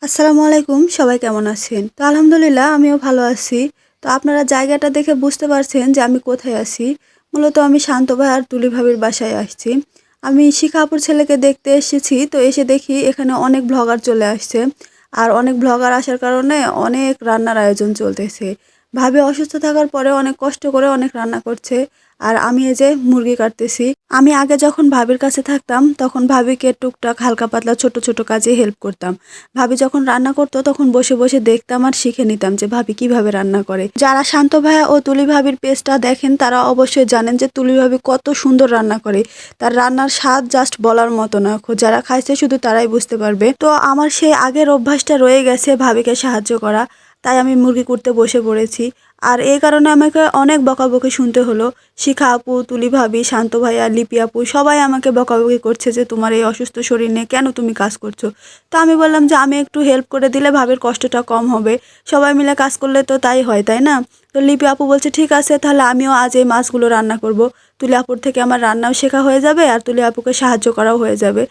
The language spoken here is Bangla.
আসসালামু আলাইকুম, সবাই কেমন আছেন? তো আলহামদুলিল্লাহ আমিও ভালো আছি। তো আপনারা জায়গাটা দেখে বুঝতে পারছেন যে আমি কোথায় আছি। মূলত আমি শান্ত ভাই আর তুলি ভাবির বাসায় আসছি। আমি শিখা আপুর ছেলেকে দেখতে এসেছি। তো এসে দেখি এখানে অনেক ব্লগার চলে আসছে। আর অনেক ব্লগার আসার কারণে অনেক রান্নার আয়োজন চলতেছে। ভাবি অসুস্থ থাকার পরে অনেক কষ্ট করে অনেক রান্না করছে। আর আমি এই যে মুরগি কাটতেছি। আমি আগে যখন ভাবির কাছে থাকতাম তখন ভাবিকে টুকটাক হালকা পাতলা ছোট ছোট কাজে হেল্প করতাম। ভাবি যখন রান্না করতো তখন বসে বসে দেখতাম আর শিখে নিতাম যে ভাবি কিভাবে রান্না করে। যারা শান্ত ভাইয়া ও তুলি ভাবির পেজটা দেখেন তারা অবশ্যই জানেন যে তুলি ভাবি কত সুন্দর রান্না করে। তার রান্নার স্বাদ জাস্ট বলার মতো না, যারা খাইছে শুধু তারাই বুঝতে পারবে। তো আমার সেই আগের অভ্যাসটা রয়ে গেছে ভাবিকে সাহায্য করা। তাই আমি মুরগি করতে বসে পড়েছি। আর এই কারণে আমাকে অনেক বকাবকি শুনতে হলো। শিখা আপু, তুলি ভাবি, শান্ত ভাইয়া, লিপি আপু সবাই আমাকে বকাবকি করছে যে তোমার এই অসুস্থ শরীর নিয়ে কেন তুমি কাজ করছো। তো আমি বললাম যে আমি একটু হেল্প করে দিলে ভাবির কষ্টটা কম হবে। সবাই মিলে কাজ করলে তো তাই হয়, তাই না? তো লিপি আপু বলছে ঠিক আছে, তাহলে আমিও আজ এই মাছগুলো রান্না করব। তুলি আপুর থেকে আমার রান্নাও শেখা হয়ে যাবে আর তুলি আপুকে সাহায্য করাও হয়ে যাবে।